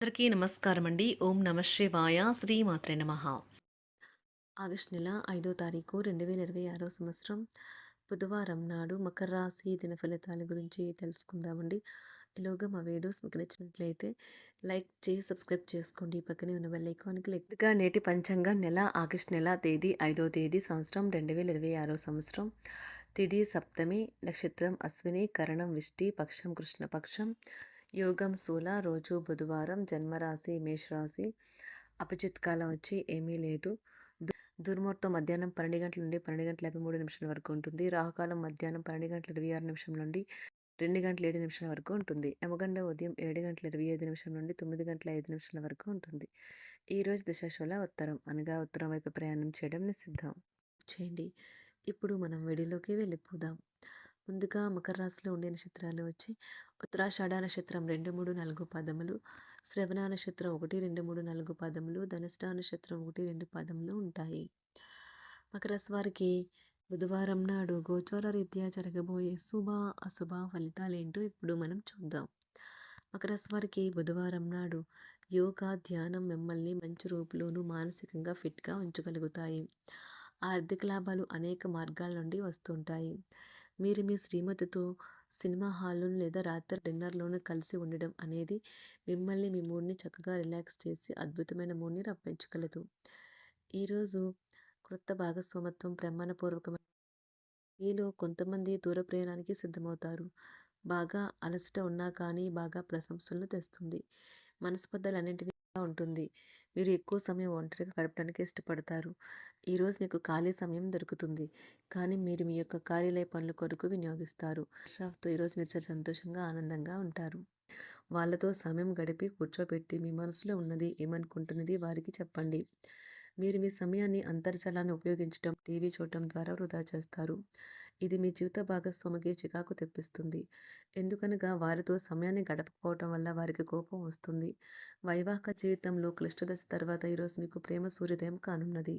అందరికీ నమస్కారం అండి. ఓం నమ శివాయ. శ్రీమాత్రే నమః. ఆగస్టు నెల 5వ తారీఖు 2026 సంవత్సరం బుధవారం నాడు మకర రాశి దిన ఫలితాల గురించి తెలుసుకుందామండి. ఈలోగా మా వీడియోస్ మీకు నచ్చినట్లయితే లైక్ చేసి సబ్స్క్రైబ్ చేసుకోండి. పక్కనే ఉన్న బెల్ ఐకాన్‌కి క్లిక్‌గా నేటి పంచాంగం నెల ఆగస్టు నెల తేదీ 5వ తేదీ సంవత్సరం 2026 సంవత్సరం తిథి సప్తమి నక్షత్రం అశ్విని కరణం విష్టి పక్షం కృష్ణపక్షం యోగం శూల రోజు బుధవారం జన్మరాశి మేషరాశి అభిజిత్ కాలం వచ్చి ఏమీ లేదు. దుర్ముహూర్తం మధ్యాహ్నం 12 గంటల నుండి 12 గంటల 53 నిమిషాల వరకు ఉంటుంది. రాహుకాలం మధ్యాహ్నం 12 గంటల 26 నిమిషం నుండి 2 గంటల 7 నిమిషాల వరకు ఉంటుంది. యమగండ ఉదయం 7 గంటల 25 నిమిషం నుండి 9 గంటల 5 నిమిషాల వరకు ఉంటుంది. ఈరోజు దిశాశూల ఉత్తరం అనగా ఉత్తరం వైపు ప్రయాణం చేయడం నిషిద్ధం. చేయండి. ఇప్పుడు మనం వీడియోలోకి వెళ్ళిపోదాం. ముందుగా మకర రాశిలో ఉండే నక్షత్రాలు వచ్చి ఉత్తరాషాఢ నక్షత్రం 2, 3, 4 పాదములు, శ్రవణ నక్షత్రం 1, 2, 3, 4 పాదములు, ధనిష్ట నక్షత్రం 1, 2 పాదములు ఉంటాయి. మకర రాశి వారికి బుధవారం నాడు గోచార రీత్యా జరగబోయే శుభ అశుభ ఫలితాలేంటో ఇప్పుడు మనం చూద్దాం. మకర రాశి వారికి బుధవారం నాడు యోగా ధ్యానం మిమ్మల్ని మంచి రూపులోను మానసికంగా ఫిట్గా ఉంచగలుగుతాయి. ఆర్థిక లాభాలు అనేక మార్గాల నుండి వస్తుంటాయి. మీరు మీ శ్రీమతితో సినిమా హాల్లోను లేదా రాత్రి డిన్నర్లోనూ కలిసి ఉండడం అనేది మిమ్మల్ని మీ మూడ్ని చక్కగా రిలాక్స్ చేసి అద్భుతమైన మూడ్ని రప్పించగలదు. ఈరోజు క్రొత్త భాగస్వామత్వం ప్రమాణపూర్వకమైన మీలో కొంతమంది దూర ప్రయాణానికి సిద్ధమవుతారు. బాగా అలసట ఉన్నా కానీ బాగా ప్రశంసలను తెస్తుంది. మనస్పర్ధలన్నింటినీ ఉంటుంది. మీరు ఎక్కువ సమయం ఒంటరిగా గడపడానికి ఇష్టపడతారు. ఈరోజు మీకు ఖాళీ సమయం దొరుకుతుంది. కానీ మీరు మీ యొక్క కార్యాలయ పనుల కొరకు వినియోగిస్తారు. స్టాఫ్తో ఈరోజు మీరు చాలా సంతోషంగా ఆనందంగా ఉంటారు. వాళ్ళతో సమయం గడిపి కూర్చోబెట్టి మీ మనసులో ఉన్నది ఏమనుకుంటున్నది వారికి చెప్పండి. మీరు మీ సమయాన్ని అంతర్జాలాన్ని ఉపయోగించడం టీవీ చూడటం ద్వారా వృధా చేస్తారు. ఇది మీ జీవిత భాగస్వామికి చికాకు తెప్పిస్తుంది. ఎందుకనగా వారితో సమయాన్ని గడపకపోవటం వల్ల వారికి కోపం వస్తుంది. వైవాహిక జీవితంలో క్లిష్ట దశ తర్వాత ఈరోజు మీకు ప్రేమ సూర్యోదయం కానున్నది.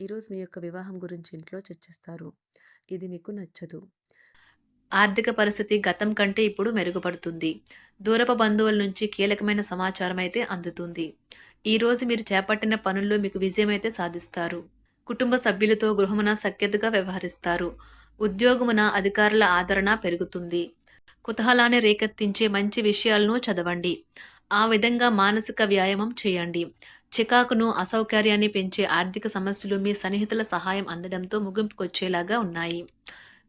ఈరోజు మీ యొక్క వివాహం గురించి ఇంట్లో చర్చిస్తారు. ఇది మీకు నచ్చదు. ఆర్థిక పరిస్థితి గతం కంటే ఇప్పుడు మెరుగుపడుతుంది. దూరపు బంధువుల నుంచి కీలకమైన సమాచారం అయితే అందుతుంది. ఈరోజు మీరు చేపట్టిన పనుల్లో మీకు విజయం అయితే సాధిస్తారు. కుటుంబ సభ్యులతో గృహమున సఖ్యతగా వ్యవహరిస్తారు. ఉద్యోగమున అధికారుల ఆదరణ పెరుగుతుంది. కుతూహలాన్ని రేకెత్తించే మంచి విషయాలను చదవండి. ఆ విధంగా మానసిక వ్యాయామం చేయండి. చికాకును అసౌకర్యాన్ని పెంచే ఆర్థిక సమస్యలు మీ సన్నిహితుల సహాయం అందడంతో ముగింపుకొచ్చేలాగా ఉన్నాయి.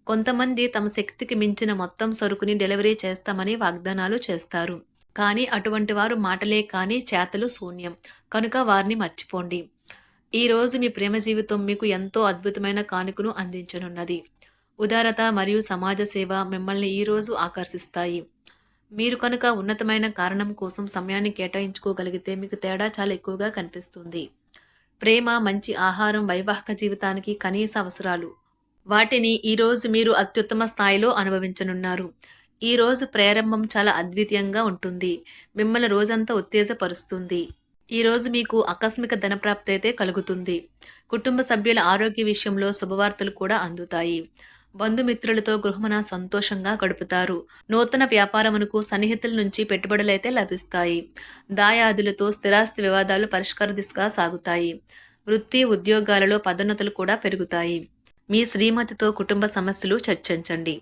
కొంతమంది తమ శక్తికి మించిన మొత్తం సరుకుని డెలివరీ చేస్తామని వాగ్దానాలు చేస్తారు. కానీ అటువంటి వారు మాటలే కానీ చేతలు శూన్యం. కనుక వారిని మర్చిపోండి. ఈరోజు మీ ప్రేమ జీవితం మీకు ఎంతో అద్భుతమైన కానుకను అందించనున్నది. ఉదారత మరియు సమాజ సేవ మిమ్మల్ని ఈరోజు ఆకర్షిస్తాయి. మీరు కనుక ఉన్నతమైన కారణం కోసం సమయాన్ని కేటాయించుకోగలిగితే మీకు తేడా చాలా ఎక్కువగా కనిపిస్తుంది. ప్రేమ, మంచి ఆహారం వైవాహిక జీవితానికి కనీస అవసరాలు. వాటిని ఈరోజు మీరు అత్యుత్తమ స్థాయిలో అనుభవించనున్నారు. ఈరోజు ప్రారంభం చాలా అద్వితీయంగా ఉంటుంది. మిమ్మల్ని రోజంతా ఉత్తేజపరుస్తుంది. ఈరోజు మీకు ఆకస్మిక ధనప్రాప్తి అయితే కలుగుతుంది. కుటుంబ సభ్యుల ఆరోగ్య విషయంలో శుభవార్తలు కూడా అందుతాయి. బంధుమిత్రులతో గృహమున సంతోషంగా గడుపుతారు. నూతన వ్యాపారమునకు సన్నిహితుల నుంచి పెట్టుబడులైతే లభిస్తాయి. దాయాదులతో స్థిరాస్తి వివాదాలు పరిష్కార దిశగా సాగుతాయి. వృత్తి ఉద్యోగాలలో పదోన్నతులు కూడా పెరుగుతాయి. మీ శ్రీమతితో కుటుంబ సమస్యలు చర్చించండి.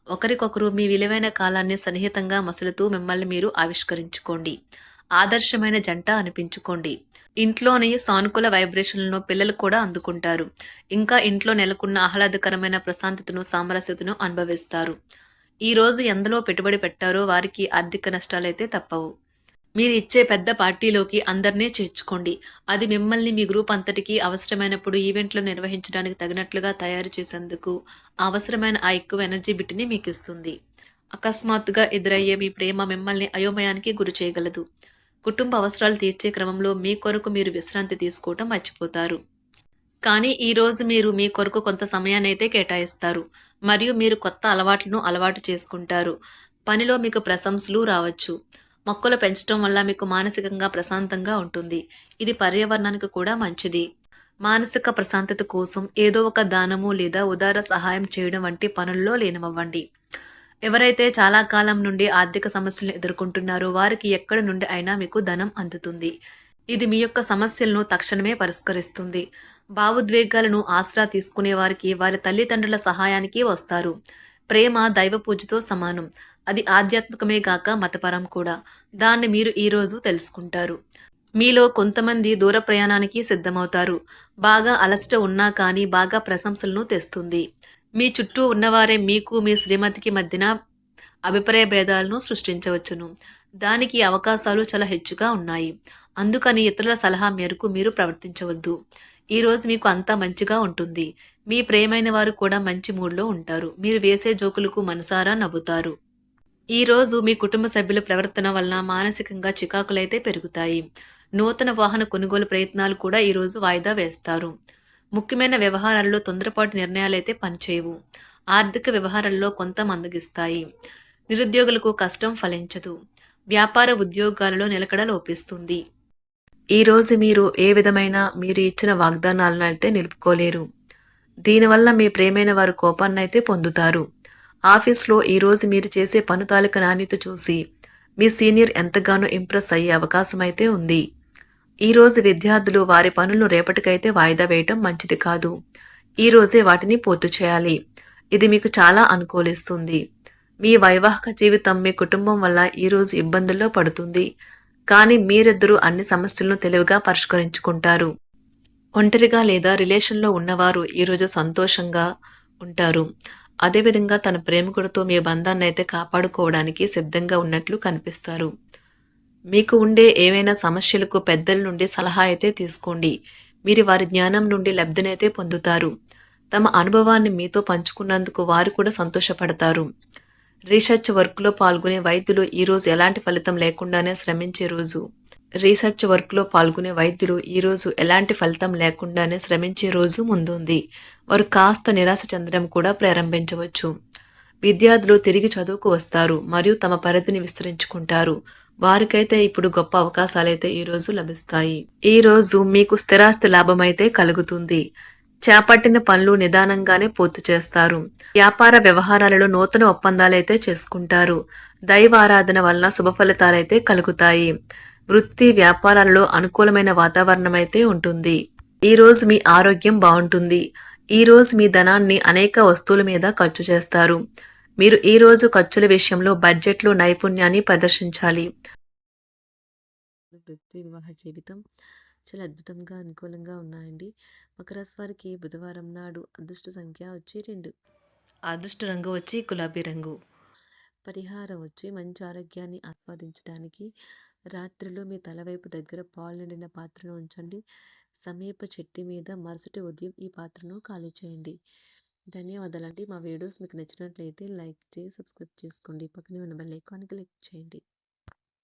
ఒకరికొకరు మీ విలువైన కాలాన్ని సన్నిహితంగా మసులుతూ మిమ్మల్ని మీరు ఆవిష్కరించుకోండి. ఆదర్శమైన జంట అనిపించుకోండి. ఇంట్లోని సానుకూల వైబ్రేషన్లను పిల్లలు కూడా అందుకుంటారు. ఇంకా ఇంట్లో నెలకొన్న ఆహ్లాదకరమైన ప్రశాంతతను సామరస్యతను అనుభవిస్తారు. ఈరోజు ఎందులో పెట్టుబడి పెట్టారో వారికి ఆర్థిక నష్టాలైతే తప్పవు. మీరు ఇచ్చే పెద్ద పార్టీలోకి అందరినీ చేర్చుకోండి. అది మిమ్మల్ని మీ గ్రూప్ అంతటికి అవసరమైనప్పుడు ఈవెంట్లు నిర్వహించడానికి తగినట్లుగా తయారు చేసేందుకు అవసరమైన ఆ ఎక్కువ ఎనర్జీ బిట్ని మీకు ఇస్తుంది. అకస్మాత్తుగా ఎదురయ్యే మీ ప్రేమ మిమ్మల్ని అయోమయానికి గురి చేయగలదు. కుటుంబ అవసరాలు తీర్చే క్రమంలో మీ కొరకు మీరు విశ్రాంతి తీసుకోవటం మర్చిపోతారు. కానీ ఈరోజు మీరు మీ కొరకు కొంత సమయాన్ని అయితే కేటాయిస్తారు. మరియు మీరు కొత్త అలవాట్లను అలవాటు చేసుకుంటారు. పనిలో మీకు ప్రశంసలు రావచ్చు. మొక్కలు పెంచడం వల్ల మీకు మానసికంగా ప్రశాంతంగా ఉంటుంది. ఇది పర్యావరణానికి కూడా మంచిది. మానసిక ప్రశాంతత కోసం ఏదో ఒక దానము లేదా ఉదార సహాయం చేయడం వంటి పనుల్లో లీనమవ్వండి. ఎవరైతే చాలా కాలం నుండి ఆర్థిక సమస్యలను ఎదుర్కొంటున్నారో వారికి ఎక్కడి నుండి అయినా మీకు ధనం అందుతుంది. ఇది మీ యొక్క సమస్యలను తక్షణమే పరిష్కరిస్తుంది. భావోద్వేగాలను ఆసరా తీసుకునే వారికి వారి తల్లిదండ్రుల సహాయానికి వస్తారు. ప్రేమ దైవ పూజతో సమానం. అది ఆధ్యాత్మికమే గాక మతపరం కూడా. దాన్ని మీరు ఈరోజు తెలుసుకుంటారు. మీలో కొంతమంది దూర ప్రయాణానికి సిద్ధమవుతారు. బాగా అలసట ఉన్నా కానీ బాగా ప్రశంసలను తెస్తుంది. మీ చుట్టూ ఉన్నవారే మీకు మీ శ్రీమతికి మధ్యన అభిప్రాయ భేదాలను సృష్టించవచ్చును. దానికి అవకాశాలు చాలా హెచ్చుగా ఉన్నాయి. అందుకని ఇతరుల సలహా మేరకు మీరు ప్రవర్తించవద్దు. ఈరోజు మీకు అంతా మంచిగా ఉంటుంది. మీ ప్రియమైన వారు కూడా మంచి మూడ్లో ఉంటారు. మీరు వేసే జోకులకు మనసారా నవ్వుతారు. ఈరోజు మీ కుటుంబ సభ్యుల ప్రవర్తన వలన మానసికంగా చికాకులైతే పెరుగుతాయి. నూతన వాహన కొనుగోలు ప్రయత్నాలు కూడా ఈరోజు వాయిదా వేస్తారు. ముఖ్యమైన వ్యవహారాల్లో తొందరపాటు నిర్ణయాలైతే పనిచేయవు. ఆర్థిక వ్యవహారాల్లో కొంత మందగిస్తాయి. నిరుద్యోగులకు కష్టం ఫలించదు. వ్యాపార ఉద్యోగాలలో నిలకడ లోపిస్తుంది. ఈరోజు మీరు ఏ విధమైన మీరు ఇచ్చిన వాగ్దానాలను అయితే నిలుపుకోలేరు. దీనివల్ల మీ ప్రేమైన వారు కోపాన్నైతే పొందుతారు. ఆఫీస్లో ఈరోజు మీరు చేసే పను తాలూకా నాణ్యత చూసి మీ సీనియర్ ఎంతగానో ఇంప్రెస్ అయ్యే అవకాశం అయితే ఉంది. ఈరోజు విద్యార్థులు వారి పనులను రేపటికైతే వాయిదా వేయటం మంచిది కాదు. ఈరోజే వాటిని పూర్తి చేయాలి. ఇది మీకు చాలా అనుకూలిస్తుంది. మీ వైవాహిక జీవితం మీ కుటుంబం వల్ల ఈరోజు ఇబ్బందుల్లో పడుతుంది. కానీ మీరిద్దరూ అన్ని సమస్యలను తెలివిగా పరిష్కరించుకుంటారు. ఒంటరిగా లేదా రిలేషన్లో ఉన్నవారు ఈరోజు సంతోషంగా ఉంటారు. అదేవిధంగా తన ప్రేమికుడితో మీ బంధాన్ని అయితే కాపాడుకోవడానికి సిద్ధంగా ఉన్నట్లు కనిపిస్తారు. మీకు ఉండే ఏవైనా సమస్యలకు పెద్దల నుండి సలహా అయితే తీసుకోండి. మీరు వారి జ్ఞానం నుండి లబ్ధినైతే పొందుతారు. తమ అనుభవాన్ని మీతో పంచుకున్నందుకు వారు కూడా సంతోషపడతారు. రీసెర్చ్ వర్క్లో పాల్గొనే వైద్యులు ఈరోజు ఎలాంటి ఫలితం లేకుండానే శ్రమించే రోజు. రీసెర్చ్ వర్క్లో పాల్గొనే వైద్యులు ఈరోజు ఎలాంటి ఫలితం లేకుండానే శ్రమించే రోజు ముందుంది. వారు కాస్త నిరాశ చెందడం కూడా ప్రారంభించవచ్చు. విద్యార్థులు తిరిగి చదువుకు వస్తారు మరియు తమ పరిధిని విస్తరించుకుంటారు. వారికైతే ఇప్పుడు గొప్ప అవకాశాలైతే ఈరోజు లభిస్తాయి. ఈరోజు మీకు స్థిరాస్తి లాభమైతే కలుగుతుంది. చేపట్టిన పనులు నిదానంగానే పూర్తి చేస్తారు. వ్యాపార వ్యవహారాలలో నూతన ఒప్పందాలైతే చేసుకుంటారు. దైవ ఆరాధన వలన శుభ ఫలితాలైతే కలుగుతాయి. వృత్తి వ్యాపారాలలో అనుకూలమైన వాతావరణం అయితే ఉంటుంది. ఈరోజు మీ ఆరోగ్యం బాగుంటుంది. ఈరోజు మీ ధనాన్ని అనేక వస్తువుల మీద ఖర్చు చేస్తారు. మీరు ఈరోజు ఖర్చుల విషయంలో బడ్జెట్లో నైపుణ్యాన్ని ప్రదర్శించాలి. వృత్తి వివాహ జీవితం చాలా అద్భుతంగా అనుకూలంగా ఉన్నాయండి. మకర రాశి వారికి బుధవారం నాడు అదృష్ట సంఖ్య వచ్చి 2. అదృష్ట రంగు వచ్చి గులాబీ రంగు. పరిహారం వచ్చి మంచి ఆరోగ్యాన్ని ఆస్వాదించడానికి రాత్రిలో మీ తలవైపు దగ్గర పాలు నిండిన పాత్రను ఉంచండి. సమీప చెట్టు మీద మరుసటి ఉదయం ఈ పాత్రను ఖాళీ చేయండి. ధన్యవాదాలండి. మా వీడియోస్ మీకు నచ్చినట్లయితే లైక్ చేసి సబ్స్క్రైబ్ చేసుకోండి. పక్కనే ఉన్న బెల్ ఐకాన్కి క్లిక్ చేయండి.